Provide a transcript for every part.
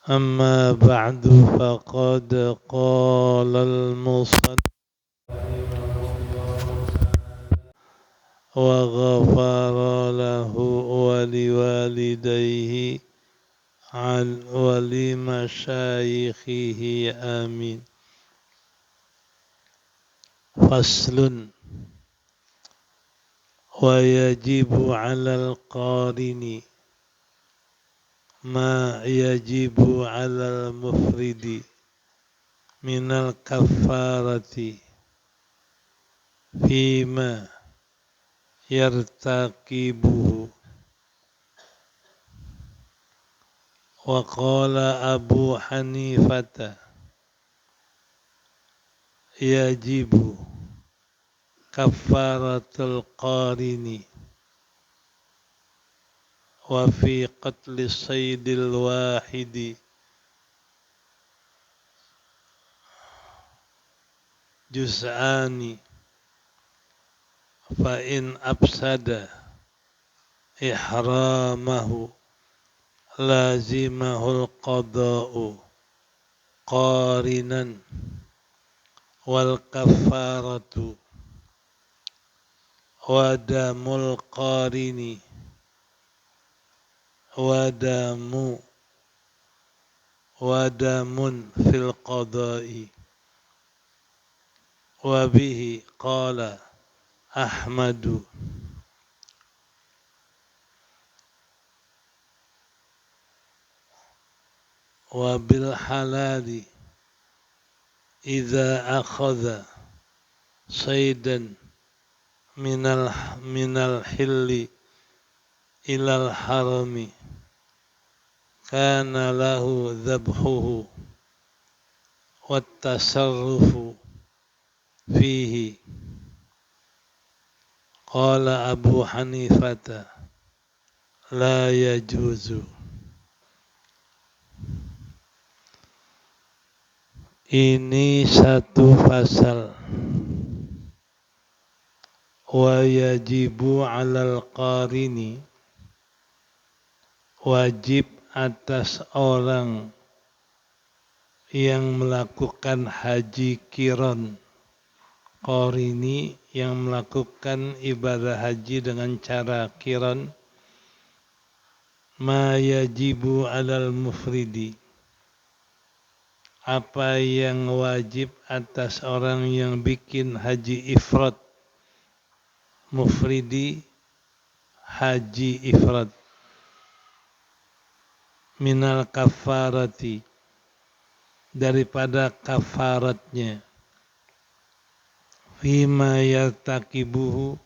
أما بعد فقد قال المصنف وغفر له ولوالديه ولمشايخه آمين. فصل. ويجب على القارن ما يجب على المفرد من الكفارة فيما يرتكبه. وقال أبو حنيفة يجب كفارة القارن وفي قتل الصيد الواحد جزءان فإن أفسد إحرامه لازمه القضاء قارنا والكفارة ودم القارن ودم في القضاء. وبه قال أحمد. وبالحلال إذا أخذ صيدا من الحل إلى الحرم كان له ذبحه والتصرف فيه. قال أبو حنيفة لا يجوز. Ini satu pasal. Wa yajibu 'alal qarini, wajib atas orang yang melakukan haji qiran. Qarini yang melakukan ibadah haji dengan cara qiran. Ma yajibu 'alal mufridi, apa yang wajib atas orang yang bikin haji ifrad. Mufridi haji ifrad. Minal kafarati, daripada kafaratnya. Fima yartakibuhu,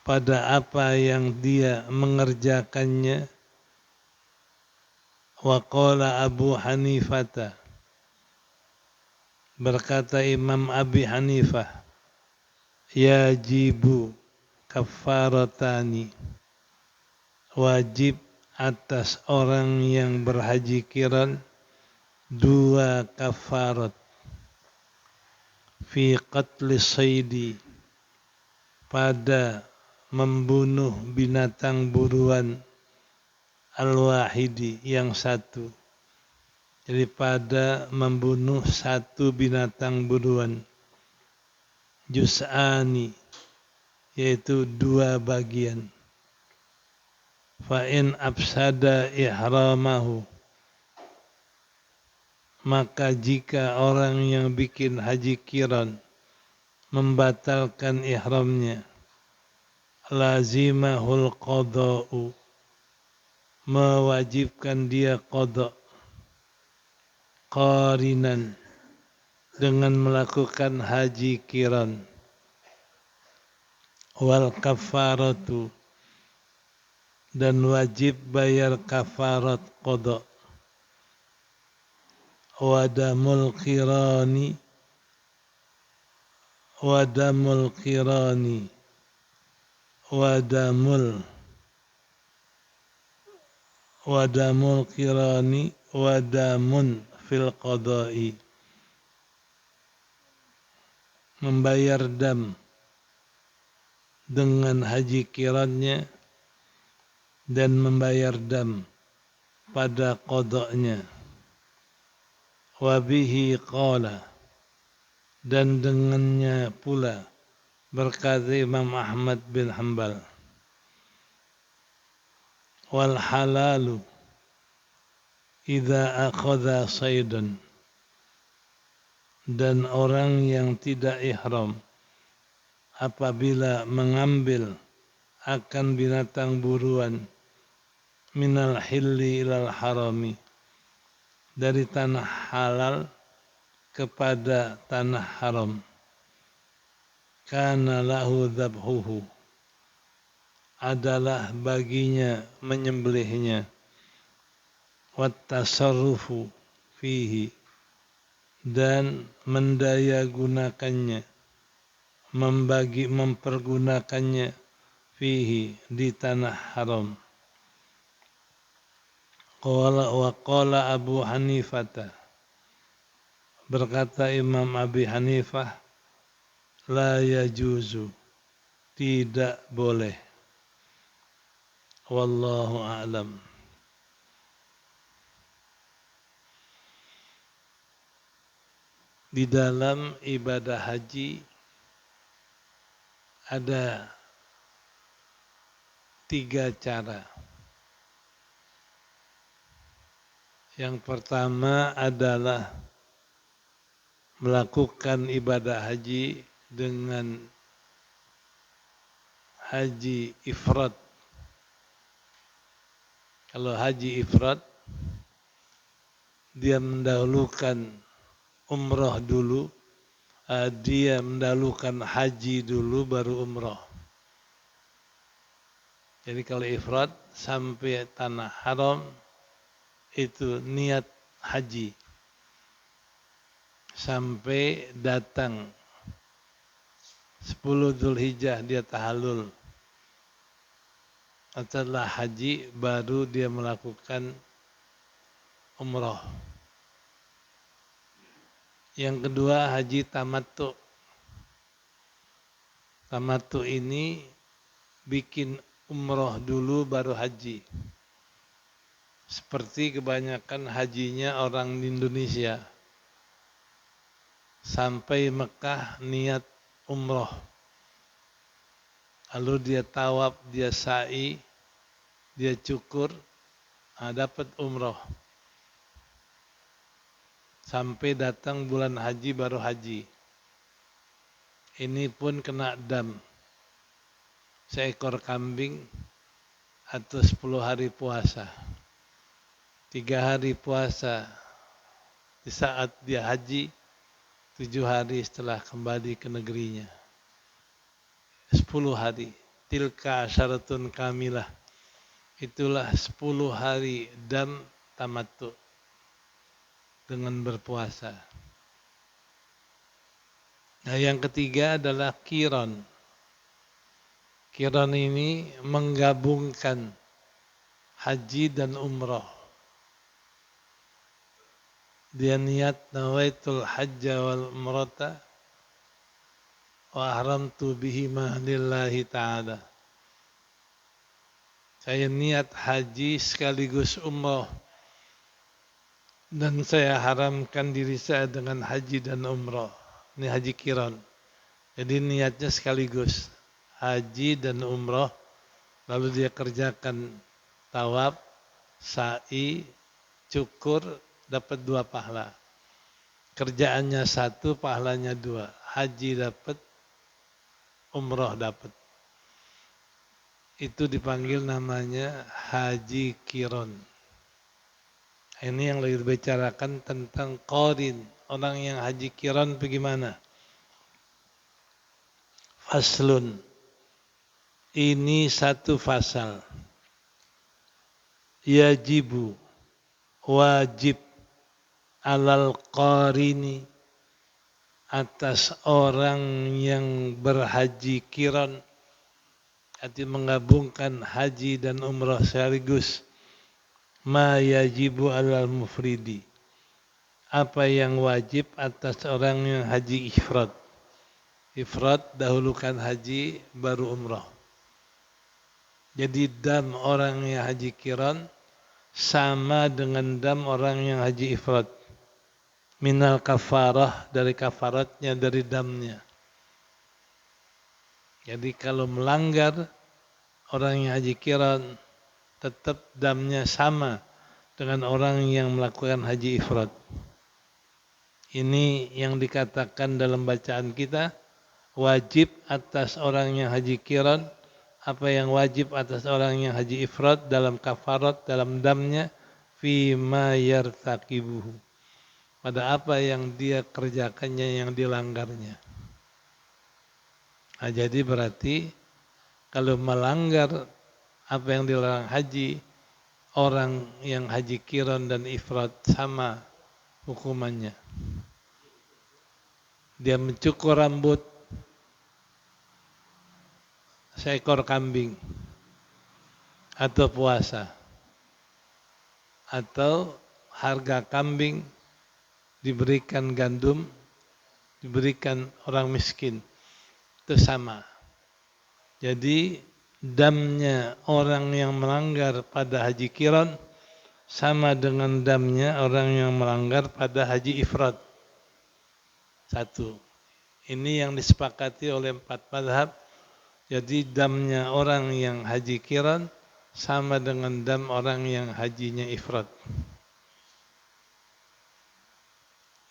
pada apa yang dia mengerjakannya. Wa qala Abu Hanifata, berkata Imam Abi Hanifah, yajibu kafaratani, wajib atas orang yang berhaji qiran dua kafarat. Fi qatli saydi, pada membunuh binatang buruan al-wahidi, yang satu. Jadi pada membunuh satu binatang buruan. Juz'ani, yaitu dua bagian. Fa'in afsada ihramahu, maka jika orang yang bikin haji qiran membatalkan ihramnya, lazimahul qada'u, mewajibkan dia qada', qarinan, dengan melakukan haji qiran. Wal kafaratu, dan wajib bayar kafarat qada'. Wadamul qirani, wadamul qirani, wadamul qirani, wadamun fil qada'i, membayar dam dengan haji qirannya dan membayar dam pada qadanya. Wa bihi qala, dan dengannya pula berkata Imam Ahmad bin Hanbal, wal halalu idza akhadha saydan, dan orang yang tidak ihram apabila mengambil akan binatang buruan minal hilli ilal harami, dari tanah halal kepada tanah haram, kana lahu dzabhuhu, adalah baginya menyembelihnya, wat tasarrufu fihi, dan mendaya gunakannya, mempergunakannya, fihi, di tanah haram. Wa qala Abu Hanifah, berkata Imam Abi Hanifah, la yajuzu, tidak boleh. Wallahu a'lam. Di dalam ibadah haji ada 3 cara. Yang pertama adalah melakukan ibadah haji dengan haji ifrad. Kalau haji ifrad, dia mendahulukan umrah dulu, dia mendahulukan haji dulu baru umrah. Jadi kalau ifrad sampai tanah haram itu niat haji, sampai datang 10 Dzulhijjah dia tahallul. Setelah haji baru dia melakukan umrah. Yang kedua haji tamattu. Tamattu ini bikin umrah dulu baru haji. Seperti kebanyakan hajinya orang di Indonesia. Sampai Mekah niat umrah. Lalu dia tawaf, dia sa'i, dia cukur, dapat umrah. Sampai datang bulan haji baru haji. Ini pun kena dam. Seekor kambing atau 10 hari puasa. 3 hari puasa di saat dia haji, 7 hari setelah kembali ke negerinya. 10 hari. Tilka syaratun kamilah. Itulah 10 hari dam tamattu dengan berpuasa. Nah, yang ketiga adalah qiran. Qiran ini menggabungkan haji dan umrah. Dia niat nawaitul hajja wal umrata wa ahramtu bihima lillahi ta'ala. Saya niat haji sekaligus umrah, dan saya haramkan diri saya dengan haji dan umrah. Ini haji qiran. Jadi niatnya sekaligus haji dan umrah, lalu dia kerjakan tawaf, sa'i, cukur, dapat 2 pahala. Kerjaannya 1, pahalanya 2. Haji dapat, umrah dapat. Itu dipanggil namanya haji qiran. Ini yang lagi dibicarakan tentang qarin. Orang yang haji qiran bagaimana? Faslun. Ini 1 fasal. Yajibu, wajib, alal qarini, atas orang yang berhaji qiran, arti menggabungkan haji dan umrah sekaligus, ma yajibu alal mufridi, apa yang wajib atas orang yang haji ifrad. Ifrad dahulukan haji baru umrah. Jadi dam orang yang haji qiran sama dengan dam orang yang haji ifrad. Minal kafarah, dari kafaratnya, dari damnya. Jadi kalau melanggar orang yang haji qiran, tetap damnya sama dengan orang yang melakukan haji ifrad. Ini yang dikatakan dalam bacaan kita, wajib atas orang yang haji qiran, apa yang wajib atas orang yang haji ifrad dalam kafarat, dalam damnya, fima yartaqibuhu, pada apa yang dia kerjakannya, yang dilanggarnya. Nah, jadi berarti kalau melanggar apa yang dilarang haji, orang yang haji qiran dan ifrad sama hukumannya. Dia mencukur rambut seekor kambing, atau puasa, atau harga kambing diberikan gandum, diberikan orang miskin, itu sama. Jadi damnya orang yang melanggar pada haji qiran sama dengan damnya orang yang melanggar pada haji ifrad. Satu. Ini yang disepakati oleh 4 mazhab. Jadi damnya orang yang haji qiran sama dengan dam orang yang hajinya ifrad.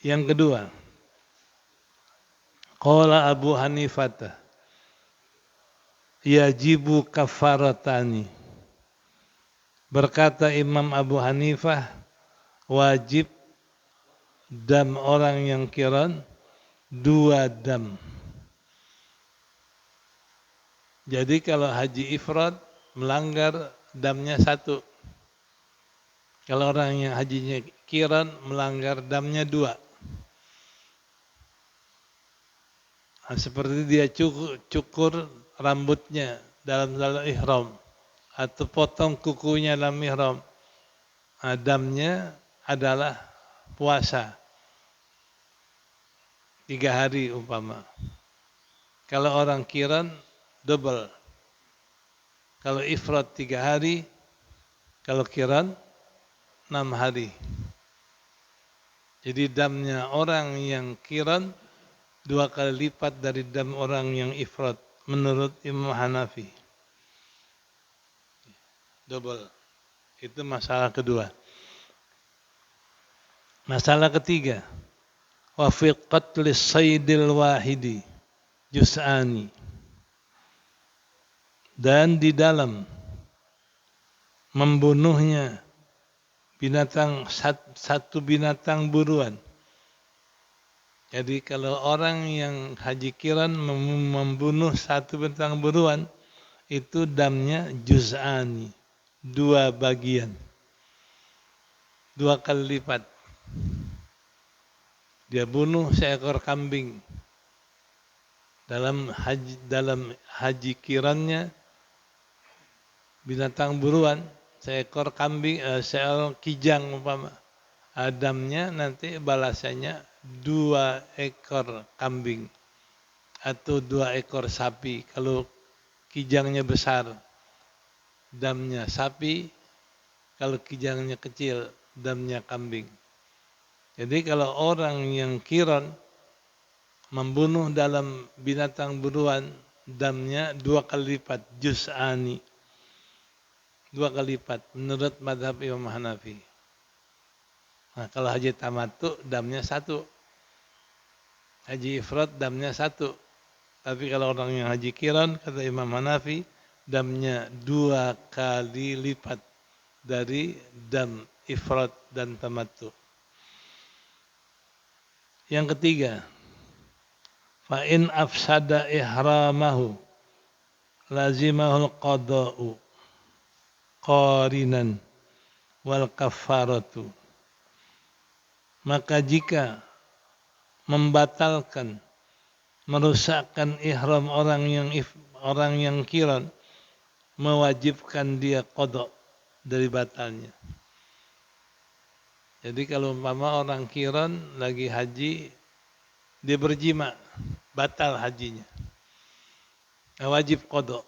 Yang kedua, qala Abu Hanifah, yajibu kafaratani. Berkata Imam Abu Hanifah, wajib dam orang yang qiran 2 dam. Jadi kalau haji ifrad melanggar, damnya 1. Kalau orang yang hajinya qiran melanggar, damnya 2. Nah, seperti dia cukur rambutnya dalam ihram, atau potong kukunya dalam ihram, nah, damnya adalah puasa 3 hari umpama. Kalau orang qiran double. Kalau ifrad 3 hari, kalau qiran 6 hari. Jadi damnya orang yang qiran 2 kali lipat dari dam orang yang ifrad menurut Imam Hanafi. Double. Itu masalah kedua. Masalah ketiga, wa fi qatlis saydil wahidi juz'ani. Dan di dalam membunuhnya satu binatang buruan. Jadi kalau orang yang haji qiran membunuh satu binatang buruan, itu damnya juz'ani, 2 bagian, 2 kali lipat. Dia bunuh seekor kambing dalam haji qirannya, binatang buruan, seekor kambing, seekor kijang umpama, damnya nanti balasannya 2 ekor kambing atau 2 ekor sapi. Kalau kijangnya besar, damnya sapi. Kalau kijangnya kecil, damnya kambing. Jadi kalau orang yang qiran membunuh dalam binatang buruan, damnya 2 kali lipat, juz'ani, 2 kali lipat menurut mazhab Imam Hanafi. Nah, kalau haji tamattu damnya 1. Haji ifrad damnya 1. Tapi kalau orang yang haji qiran, kata Imam Hanafi, damnya 2 kali lipat dari dam ifrad dan tamattu. Yang ketiga, fa in afsada ihramahu lazimahul qada'u qarinan wal kafaratu. Maka jika membatalkan, merusakkan ihram orang yang qiran, mewajibkan dia qada dari batalnya. Jadi kalau umpama orang qiran lagi haji, dia berjima, batal hajinya, wajib qada.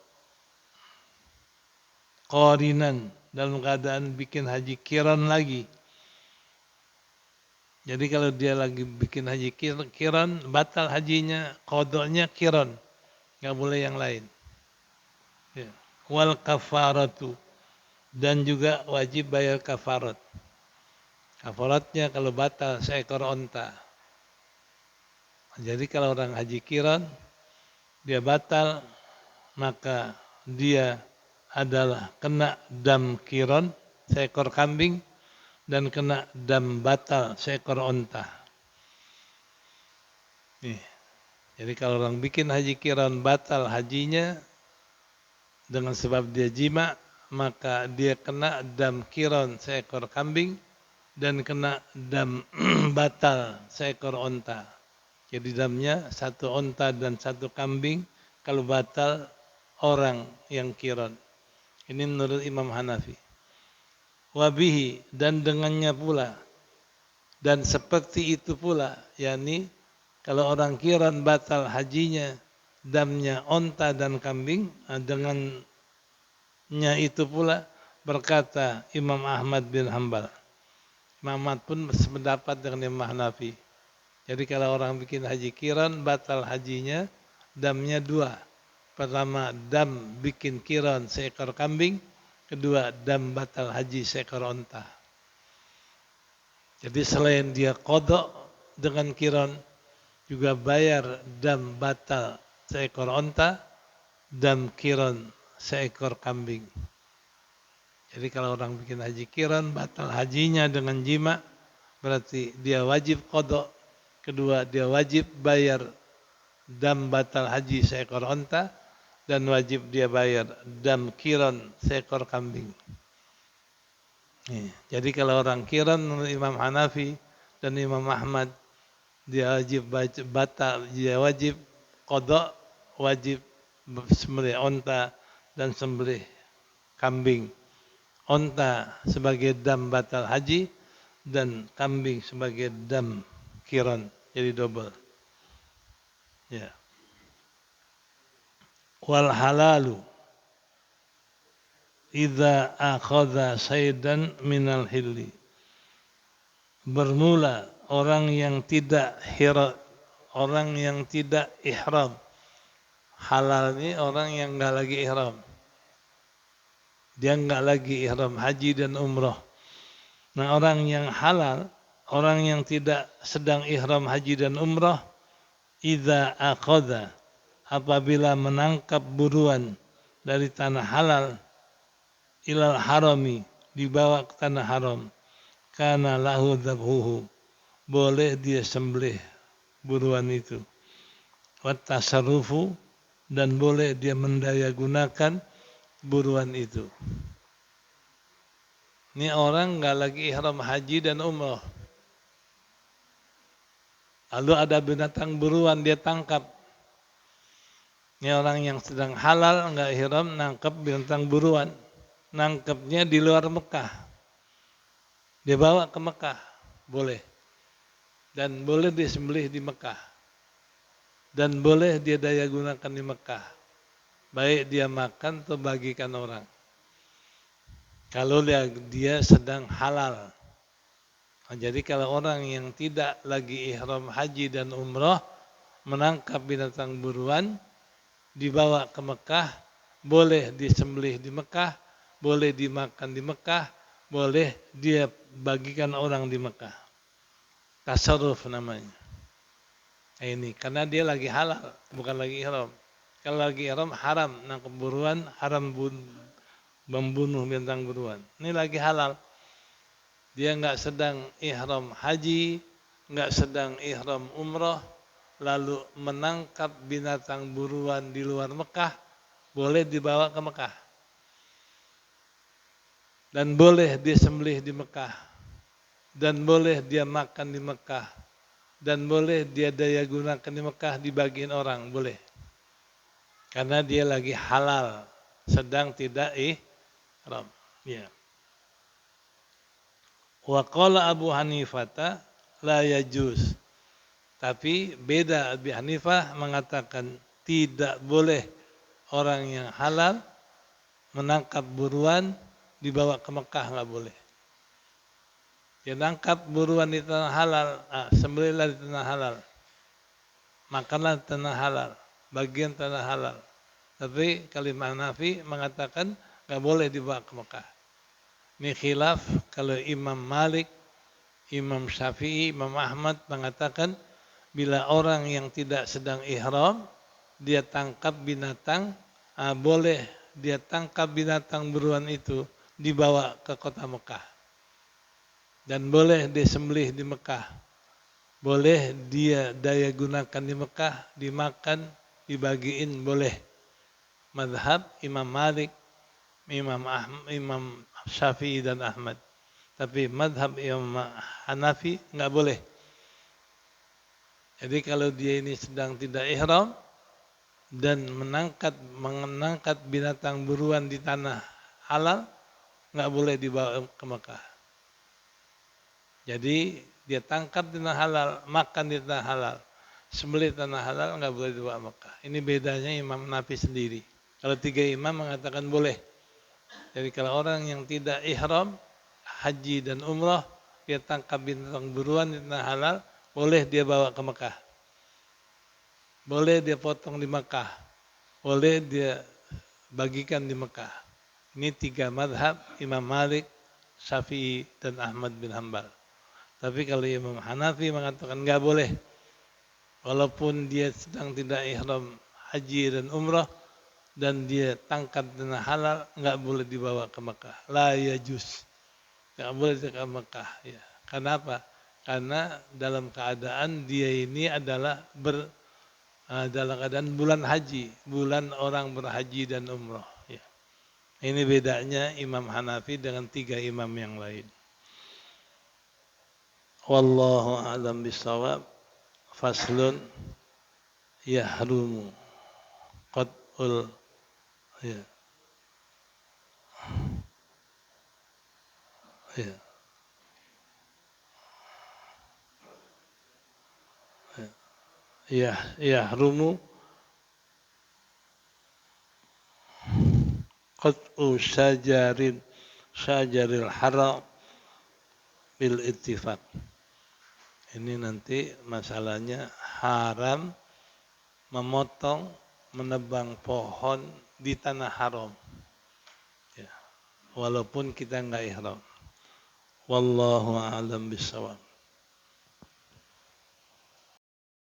Qarinan dalam keadaan bikin haji qiran lagi. Jadi kalau dia lagi bikin haji qiran, batal hajinya, qadanya qiran, nggak boleh yang lain. Ya. Wal kafaratu, dan juga wajib bayar kafarat. Kafaratnya kalau batal seekor onta. Jadi kalau orang haji qiran, dia batal, maka dia adalah kena dam qiran seekor kambing dan kena dam batal seekor onta. Nih. Jadi kalau orang bikin haji qiran batal hajinya dengan sebab dia jima, maka dia kena dam qiran seekor kambing dan kena dam batal seekor onta. Jadi damnya satu onta dan satu kambing kalau batal orang yang qiran. Ini menurut Imam Hanafi. Wabihi, dan dengannya pula, dan seperti itu pula, yakni kalau orang qiran batal hajinya, damnya onta dan kambing, dengannya itu pula berkata Imam Ahmad bin Hanbal. Imam Ahmad pun sependapat dengan Imam Hanafi. Jadi kalau orang bikin haji qiran batal hajinya, damnya dua. Pertama, dam bikin qiran seekor kambing. Kedua, dam batal haji seekor onta. Jadi selain dia qada dengan qiran, juga bayar dam batal seekor onta, dam qiran seekor kambing. Jadi kalau orang bikin haji qiran batal hajinya dengan jima, berarti dia wajib qada. Kedua, dia wajib bayar dam batal haji seekor onta, dan wajib dia bayar dam qiran seekor kambing. Jadi kalau orang qiran menurut Imam Hanafi dan Imam Ahmad, dia wajib batal, dia wajib qada, wajib sembelih onta dan sembelih kambing. Onta sebagai dam batal haji dan kambing sebagai dam qiran, jadi double. Ya. Wal halalu idza akhadha saydan minal hilli. Bermula orang yang tidak ihram. Halal ini orang yang enggak lagi ihram. Dia enggak lagi ihram haji dan umrah. Nah, orang yang halal, orang yang tidak sedang ihram haji dan umrah, idza akhadha, apabila menangkap buruan dari tanah halal, ilal harami, dibawa ke tanah haram, kana lahu dzabhuhu, boleh dia sembelih buruan itu. Wat tasarrufu, dan boleh dia mendaya gunakan buruan itu. Ini orang enggak lagi ihram haji dan umrah. Lalu ada binatang buruan dia tangkap. Ini orang yang sedang halal enggak ihram nangkap binatang buruan. Nangkapnya di luar Mekah. Dia bawa ke Mekah, boleh. Dan boleh disembelih di Mekah. Dan boleh dia daya gunakan di Mekah. Baik dia makan atau bagikan orang. Kalau dia sedang halal. Nah, jadi kalau orang yang tidak lagi ihram haji dan umrah menangkap binatang buruan, dibawa ke Mekah, boleh disembelih di Mekah, boleh dimakan di Mekah, boleh dia bagikan orang di Mekah. Tasarruf namanya. Nah, ini karena dia lagi halal, bukan lagi ihram. Kalau lagi ihram haram nangkap buruan, haram membunuh binatang buruan. Ini lagi halal. Dia enggak sedang ihram haji, enggak sedang ihram umrah, lalu menangkap binatang buruan di luar Mekah, boleh dibawa ke Mekah. Dan boleh disembelih di Mekah. Dan boleh dia makan di Mekah. Dan boleh dia daya gunakan di Mekah, dibagiin orang, boleh. Karena dia lagi halal, sedang tidak ihram. Ya. Wa qala Abu Hanifah la yajuz. Tapi beda, Abu Hanifah mengatakan tidak boleh orang yang halal menangkap buruan dibawa ke Mekah nggak boleh. Dia nangkap buruan di tanah halal, sembelihlah di tanah halal, makanlah di tanah halal, bagian tanah halal. Tapi kalimat Hanafi mengatakan nggak boleh dibawa ke Mekah. Ini khilaf kalau Imam Malik, Imam Syafi'i, Imam Ahmad mengatakan bila orang yang tidak sedang ihram dia tangkap binatang, boleh dia tangkap binatang buruan itu dibawa ke kota Mekah. Dan boleh dia sembelih di Mekah. Boleh dia daya gunakan di Mekah, dimakan, dibagiin, boleh. Madhab Imam Malik, Imam Syafi'i dan Ahmad. Tapi madhab Imam Hanafi nggak boleh. Jadi kalau dia ini sedang tidak ihram dan menangkap binatang buruan di tanah halal, nggak boleh dibawa ke Mekah. Jadi dia tangkap di tanah halal, makan di tanah halal, sembelih tanah halal, nggak boleh dibawa Mekah. Ini bedanya Imam Hanafi sendiri. Kalau 3 imam mengatakan boleh. Jadi kalau orang yang tidak ihram, haji dan umrah, dia tangkap binatang buruan di tanah halal, boleh dia bawa ke Mekah. Boleh dia potong di Mekah. Boleh dia bagikan di Mekah. Ini 3 madhab Imam Malik, Syafi'i, dan Ahmad bin Hanbal. Tapi kalau Imam Hanafi mengatakan nggak boleh. Walaupun dia sedang tidak ihram haji dan umrah dan dia tangkap tanah halal, nggak boleh dibawa ke Mekah. La yajuz. Nggak boleh ke Mekah. Ya. Kenapa? Karena dalam keadaan dia ini adalah dalam keadaan bulan haji, bulan orang berhaji dan umrah. Ya. Ini bedanya Imam Hanafi dengan 3 imam yang lain. Wallahu a'lam bishawab. Faslun yahrumu qat'ul ya. Ya. Ya, yahrumu qat'u syajaril haram bil ittifaq. Ini nanti masalahnya haram memotong, menebang pohon di tanah haram. Ya. Walaupun kita enggak ihram. Wallahu a'lam bishawab.